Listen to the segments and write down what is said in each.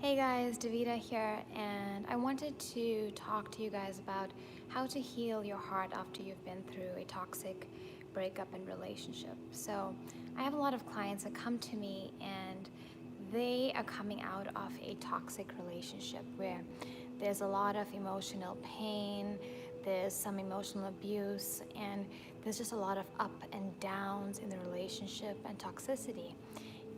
Hey guys, Davida here, and I wanted to talk to you guys about how to heal your heart after you've been through a toxic breakup and relationship. So, I have a lot of clients that come to me and they are coming out of a toxic relationship where there's a lot of emotional pain, there's some emotional abuse, and there's just a lot of up and downs in the relationship and toxicity.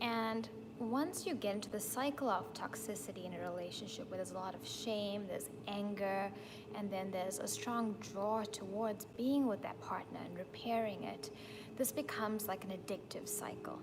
And once you get into the cycle of toxicity in a relationship where there's a lot of shame, there's anger, and then there's a strong draw towards being with that partner and repairing it, this becomes like an addictive cycle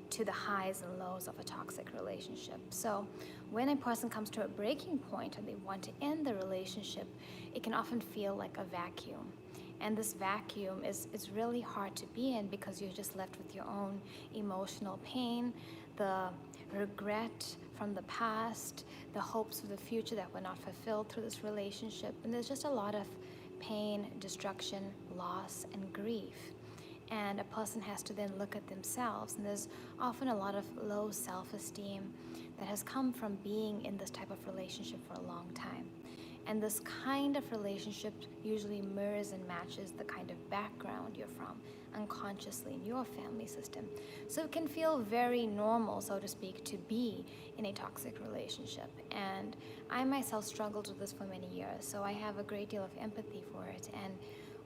to the highs and lows of a toxic relationship. So when a person comes to a breaking point and they want to end the relationship, it can often feel like a vacuum. And this vacuum is really hard to be in because you're just left with your own emotional pain, the regret from the past, the hopes of the future that were not fulfilled through this relationship. And there's just a lot of pain, destruction, loss, and grief. And a person has to then look at themselves. And there's often a lot of low self-esteem that has come from being in this type of relationship for a long time. And this kind of relationship usually mirrors and matches the kind of background you're from unconsciously in your family system. So it can feel very normal, so to speak, to be in a toxic relationship. And I myself struggled with this for many years, so I have a great deal of empathy for it. And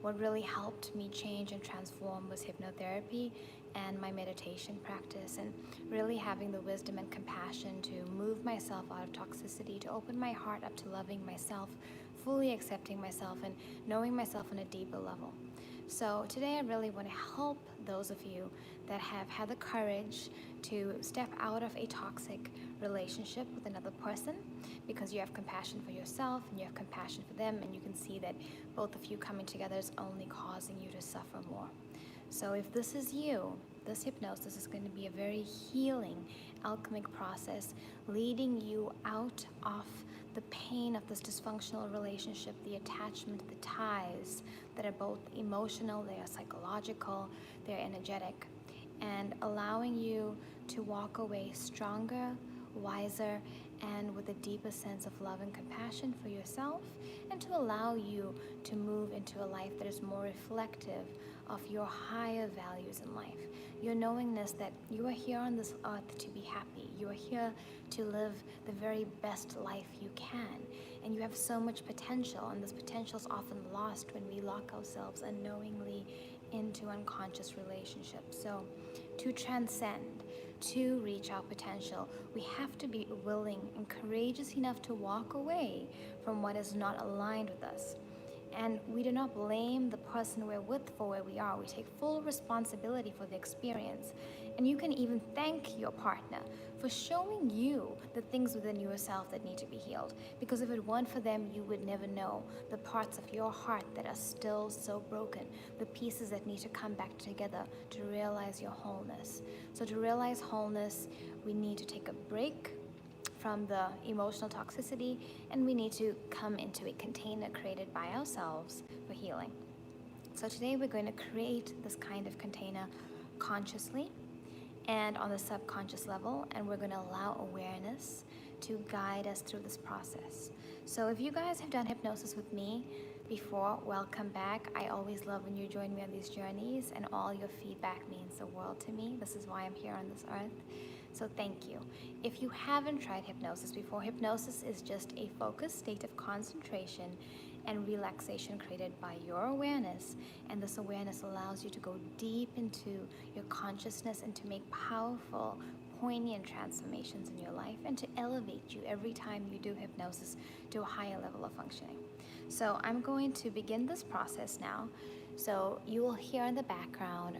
what really helped me change and transform was hypnotherapy and my meditation practice, and really having the wisdom and compassion to move myself out of toxicity, to open my heart up to loving myself, fully accepting myself, and knowing myself on a deeper level. So today I really want to help those of you that have had the courage to step out of a toxic relationship with another person, because you have compassion for yourself and you have compassion for them, and you can see that both of you coming together is only causing you to suffer more. So if this is you, this hypnosis is going to be a very healing, alchemic process, leading you out of the pain of this dysfunctional relationship, the attachment, the ties that are both emotional, they are psychological, they're energetic, and allowing you to walk away stronger, wiser, and with a deeper sense of love and compassion for yourself, and to allow you to move into a life that is more reflective of your higher values in life. Your knowingness that you are here on this earth to be happy. You are here to live the very best life you can. And you have so much potential, and this potential is often lost when we lock ourselves unknowingly into unconscious relationships. So to transcend, to reach our potential, we have to be willing and courageous enough to walk away from what is not aligned with us. And we do not blame the person we're with for where we are. We take full responsibility for the experience. And you can even thank your partner for showing you the things within yourself that need to be healed. Because if it weren't for them, you would never know the parts of your heart that are still so broken, the pieces that need to come back together to realize your wholeness. So to realize wholeness, we need to take a break from the emotional toxicity, and we need to come into a container created by ourselves for healing. So today we're going to create this kind of container consciously and on the subconscious level, and we're going to allow awareness to guide us through this process. So if you guys have done hypnosis with me before, welcome back. I always love when you join me on these journeys, and all your feedback means the world to me. This is why I'm here on this earth. So thank you. If you haven't tried hypnosis before, hypnosis is just a focused state of concentration and relaxation created by your awareness, and this awareness allows you to go deep into your consciousness and to make powerful, poignant transformations in your life, and to elevate you every time you do hypnosis to a higher level of functioning. So I'm going to begin this process now. So you will hear in the background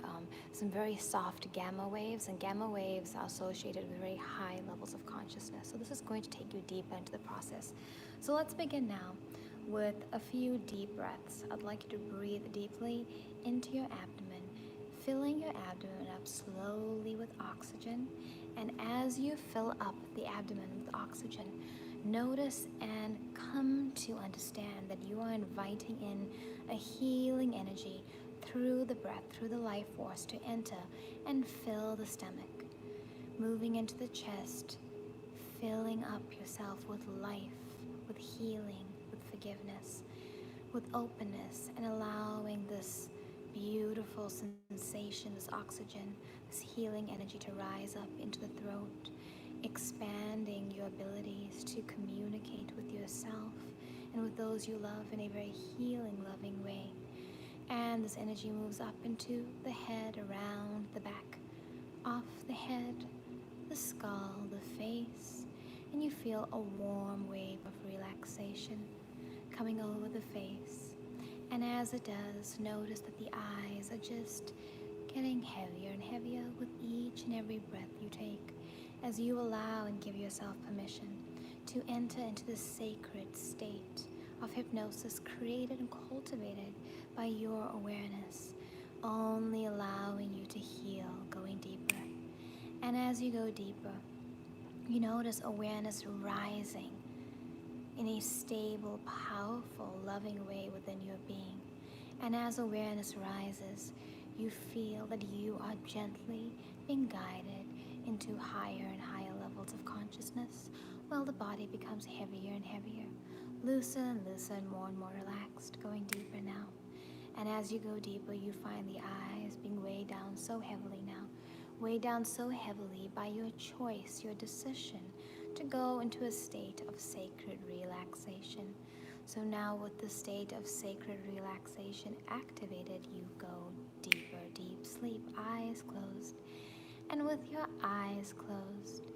some very soft gamma waves, and gamma waves are associated with very high levels of consciousness. So this is going to take you deeper into the process. So let's begin now with a few deep breaths. I'd like you to breathe deeply into your abdomen, filling your abdomen up slowly with oxygen. And as you fill up the abdomen with oxygen, notice and come to understand that you are inviting in a healing energy through the breath, through the life force, to enter and fill the stomach, moving into the chest, filling up yourself with life, with healing, with forgiveness, with openness, and allowing this beautiful sensation, this oxygen, this healing energy to rise up into the throat, expanding your abilities to communicate with yourself and with those you love in a very healing, loving way. And this energy moves up into the head, around the back, off the head, the skull, the face, and you feel a warm wave of relaxation coming over the face. And as it does, notice that the eyes are just getting heavier and heavier with each and every breath you take, as you allow and give yourself permission to enter into the sacred state of hypnosis created and cultivated by your awareness, only allowing you to heal, going deeper. And as you go deeper, you notice awareness rising in a stable, powerful, loving way within your being. And as awareness rises, you feel that you are gently being guided into higher and higher levels of consciousness, while the body becomes heavier and heavier, looser and looser, and more relaxed, going deeper now. And as you go deeper, you find the eyes being weighed down so heavily now, weighed down so heavily by your choice, your decision to go into a state of sacred relaxation. So now with the state of sacred relaxation activated, you go deeper, deep sleep, eyes closed. And with your eyes closed,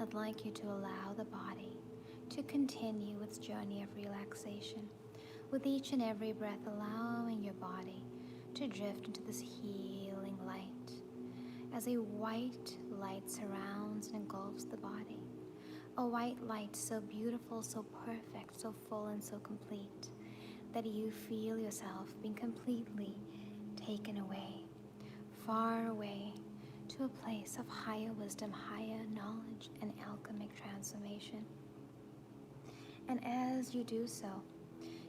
I'd like you to allow the body to continue its journey of relaxation, with each and every breath allowing your body to drift into this healing light, as a white light surrounds and engulfs the body. A white light so beautiful, so perfect, so full and so complete, that you feel yourself being completely taken away, far away, to a place of higher wisdom, higher knowledge, and alchemic transformation. And as you do so,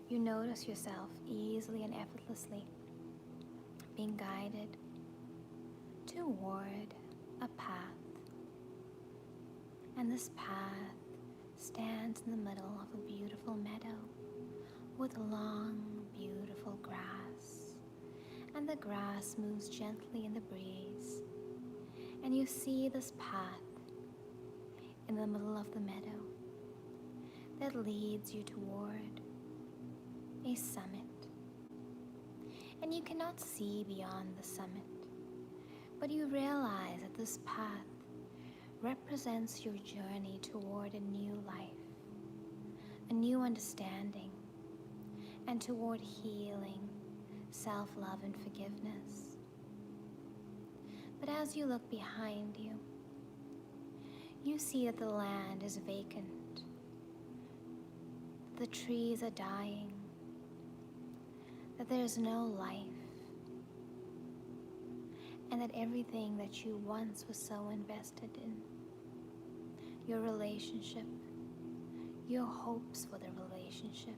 you notice yourself easily and effortlessly being guided toward a path. And this path stands in the middle of a beautiful meadow with long, beautiful grass. And the grass moves gently in the breeze. And you see this path in the middle of the meadow that leads you toward a summit. And you cannot see beyond the summit, but you realize that this path represents your journey toward a new life, a new understanding, and toward healing, self-love, and forgiveness. But as you look behind you, you see that the land is vacant, the trees are dying, that there is no life, and that everything that you once was so invested in, your relationship, your hopes for the relationship,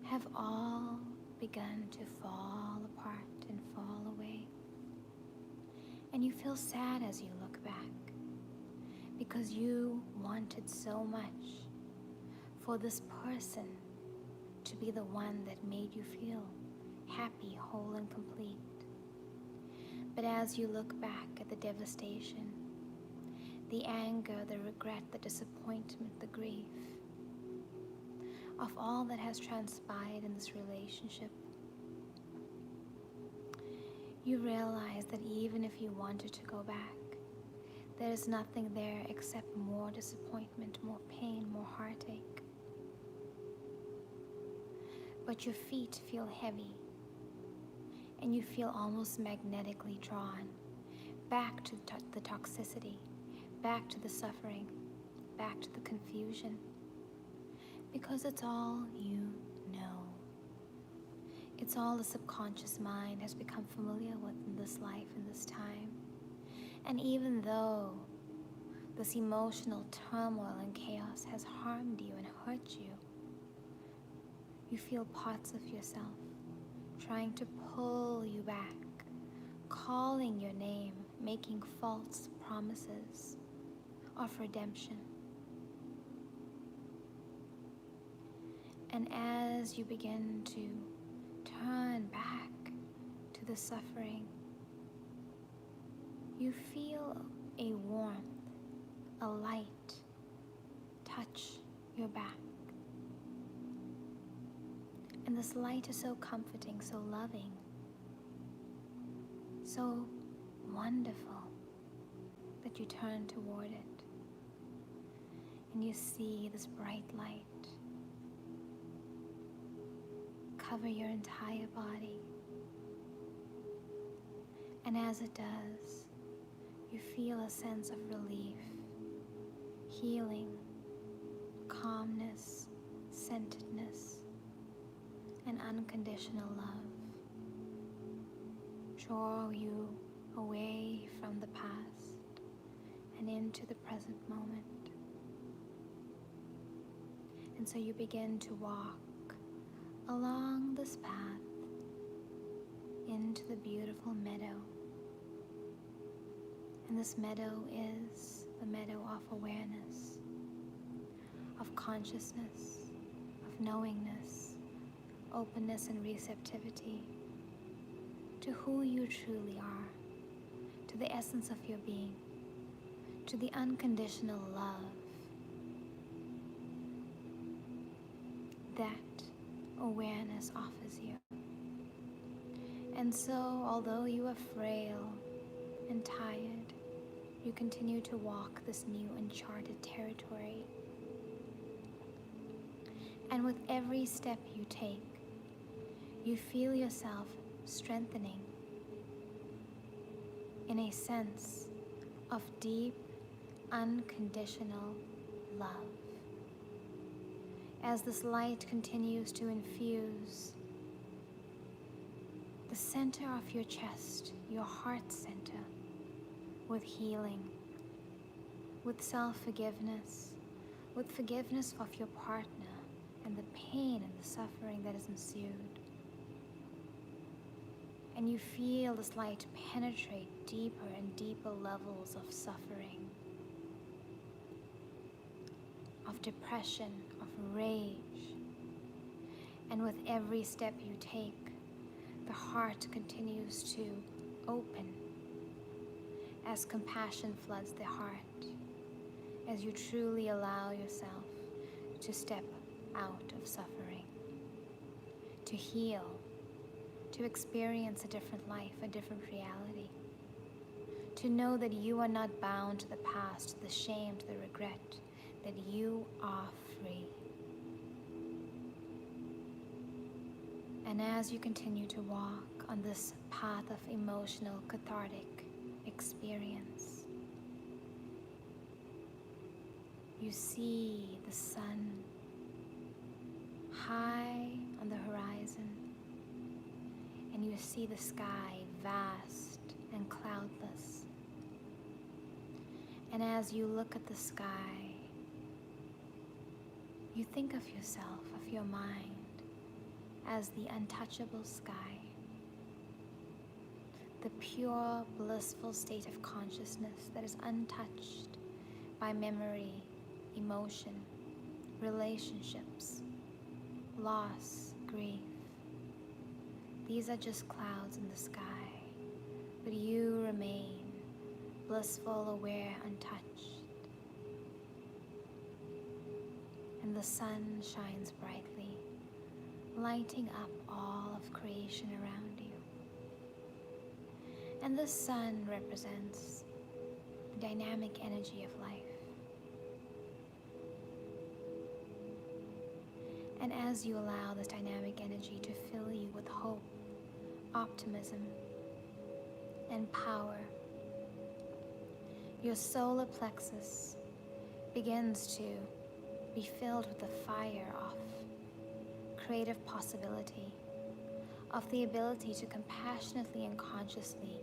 have all begun to fall apart and fall away. And you feel sad as you look back, because you wanted so much for this person to be the one that made you feel happy, whole, and complete. But as you look back at the devastation, the anger, the regret, the disappointment, the grief of all that has transpired in this relationship, you realize that even if you wanted to go back, there is nothing there except more disappointment, more pain, more heartache. But your feet feel heavy, and you feel almost magnetically drawn back to the toxicity, back to the suffering, back to the confusion, because it's all you know. It's all the subconscious mind has become familiar with in this life, in this time. And even though this emotional turmoil and chaos has harmed you and hurt you, you feel parts of yourself trying to pull you back, calling your name, making false promises, of redemption. And as you begin to turn back to the suffering, you feel a warmth, a light touch your back. And this light is so comforting, so loving, so wonderful that you turn toward it. And you see this bright light cover your entire body. And as it does, you feel a sense of relief, healing, calmness, centeredness, and unconditional love. Draw you away from the past and into the present moment. And so you begin to walk along this path into the beautiful meadow. And this meadow is the meadow of awareness, of consciousness, of knowingness, openness and receptivity to who you truly are, to the essence of your being, to the unconditional love that awareness offers you. And so, although you are frail and tired, you continue to walk this new uncharted territory. And with every step you take, you feel yourself strengthening in a sense of deep, unconditional love. As this light continues to infuse the center of your chest, your heart center, with healing, with self-forgiveness, with forgiveness of your partner and the pain and the suffering that has ensued. And you feel this light penetrate deeper and deeper levels of suffering, of depression, of rage. And with every step you take, the heart continues to open as compassion floods the heart, as you truly allow yourself to step out of suffering, to heal, to experience a different life, a different reality, to know that you are not bound to the past, to the shame, to the regret, that you are free. And as you continue to walk on this path of emotional, cathartic experience, you see the sun high on the horizon, and you see the sky vast and cloudless. And as you look at the sky, you think of yourself, of your mind, as the untouchable sky, the pure, blissful state of consciousness that is untouched by memory, emotion, relationships, loss, grief. These are just clouds in the sky, but you remain blissful, aware, untouched. And the sun shines brightly, lighting up all of creation around you. And the sun represents the dynamic energy of life. And as you allow this dynamic energy to fill you with hope, optimism, and power, your solar plexus begins to be filled with the fire of creative possibility, of the ability to compassionately and consciously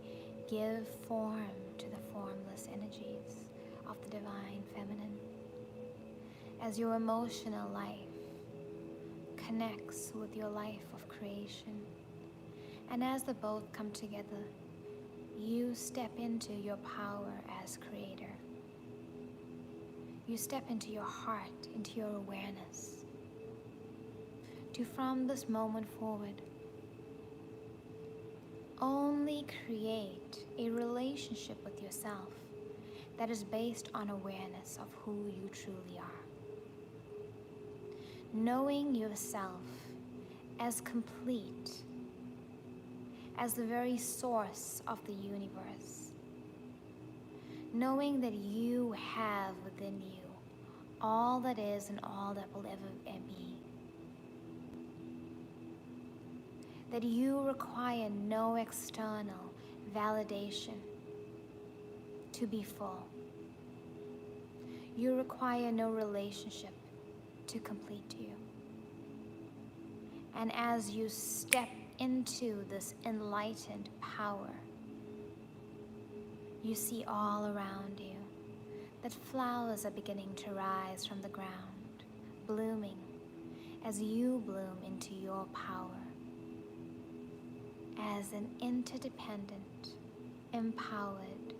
give form to the formless energies of the divine feminine. As your emotional life connects with your life of creation, and as the both come together, you step into your power as creator. You step into your heart, into your awareness, to from this moment forward, only create a relationship with yourself that is based on awareness of who you truly are. Knowing yourself as complete, as the very source of the universe. Knowing that you have within you all that is and all that will ever be. That you require no external validation to be full. You require no relationship to complete you. And as you step into this enlightened power, you see all around you that flowers are beginning to rise from the ground, blooming as you bloom into your power as an interdependent, empowered,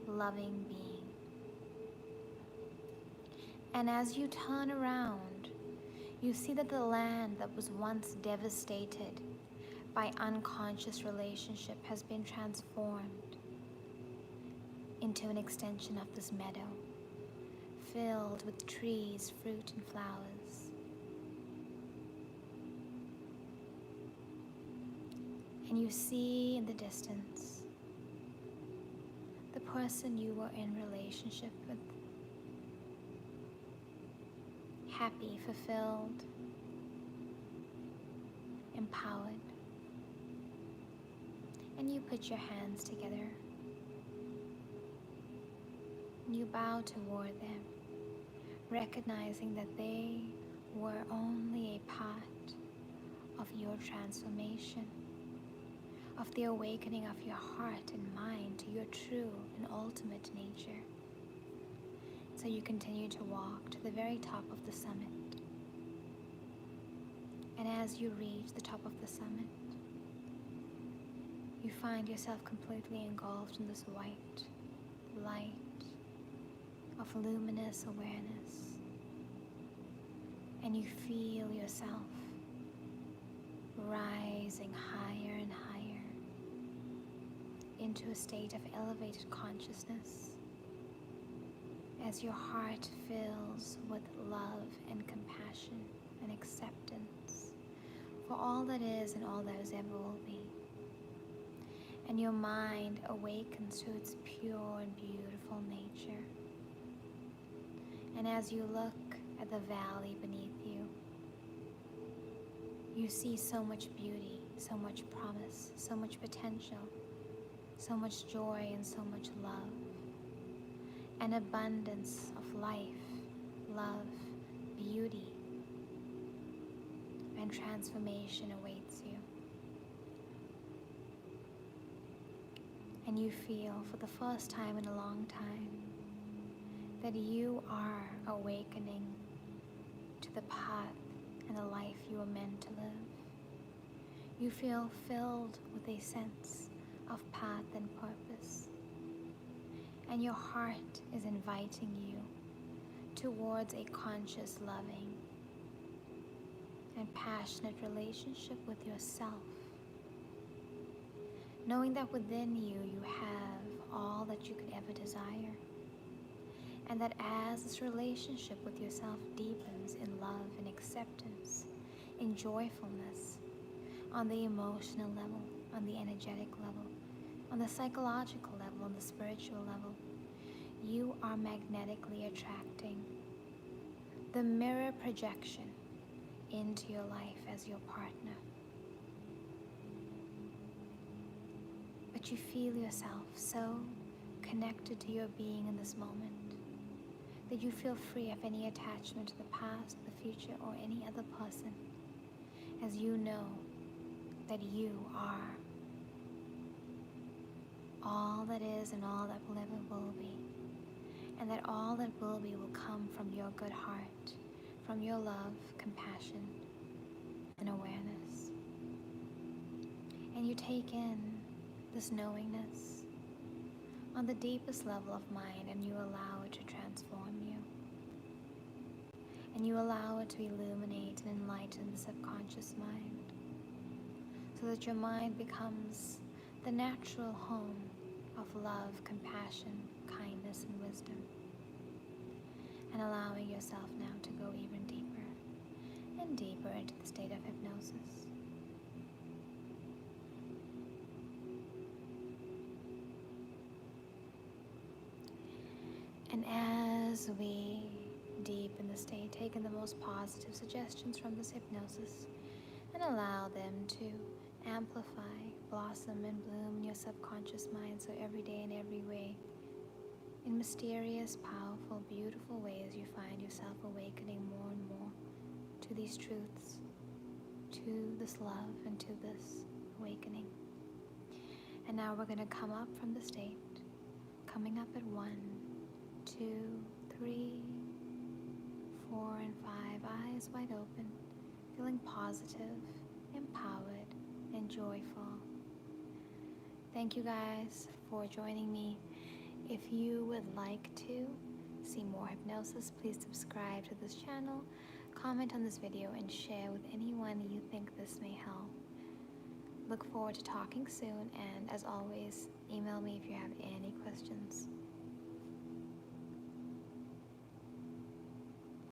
loving being. And as you turn around, you see that the land that was once devastated by unconscious relationship has been transformed into an extension of this meadow, filled with trees, fruit, and flowers. And you see in the distance the person you were in relationship with, happy, fulfilled, empowered. And you put your hands together. And you bow toward them, recognizing that they were only a part of your transformation, of the awakening of your heart and mind to your true and ultimate nature. So you continue to walk to the very top of the summit. And as you reach the top of the summit, you find yourself completely engulfed in this white light of luminous awareness. And you feel yourself rising higher and higher into a state of elevated consciousness as your heart fills with love and compassion and acceptance for all that is and all that is ever will be. And your mind awakens to its pure and beautiful nature. And as you look at the valley beneath you, you see so much beauty, so much promise, so much potential, so much joy and so much love. An abundance of life, love, beauty, and transformation awaits you. And you feel for the first time in a long time that you are awakening to the path and the life you were meant to live. You feel filled with a sense of path and purpose. And your heart is inviting you towards a conscious, loving, and passionate relationship with yourself. Knowing that within you, you have all that you could ever desire. And that as this relationship with yourself deepens in love and acceptance, in joyfulness, on the emotional level, on the energetic level, on the psychological level, on the spiritual level, you are magnetically attracting the mirror projection into your life as your partner. But you feel yourself so connected to your being in this moment that you feel free of any attachment to the past, the future, or any other person, as you know that you are all that is and all that will ever will be, and that all that will be will come from your good heart, from your love, compassion, and awareness. And you take in this knowingness on the deepest level of mind, and you allow it to transform you. and you allow it to illuminate and enlighten the subconscious mind so that your mind becomes the natural home of love, compassion, kindness, and wisdom, and allowing yourself now to go even deeper and deeper into the state of hypnosis. And as we deepen the state, take in the most positive suggestions from this hypnosis and allow them to amplify, blossom, and bloom in your subconscious mind, so every day in every way, in mysterious, powerful, beautiful ways, you find yourself awakening more and more to these truths, to this love, and to this awakening. And now we're going to come up from the state, coming up at 1, 2, 3, 4, and 5, eyes wide open, feeling positive, empowered, and joyful. Thank you guys for joining me. If you would like to see more hypnosis, please subscribe to this channel, comment on this video, and share with anyone you think this may help. Look forward to talking soon, and as always, email me if you have any questions.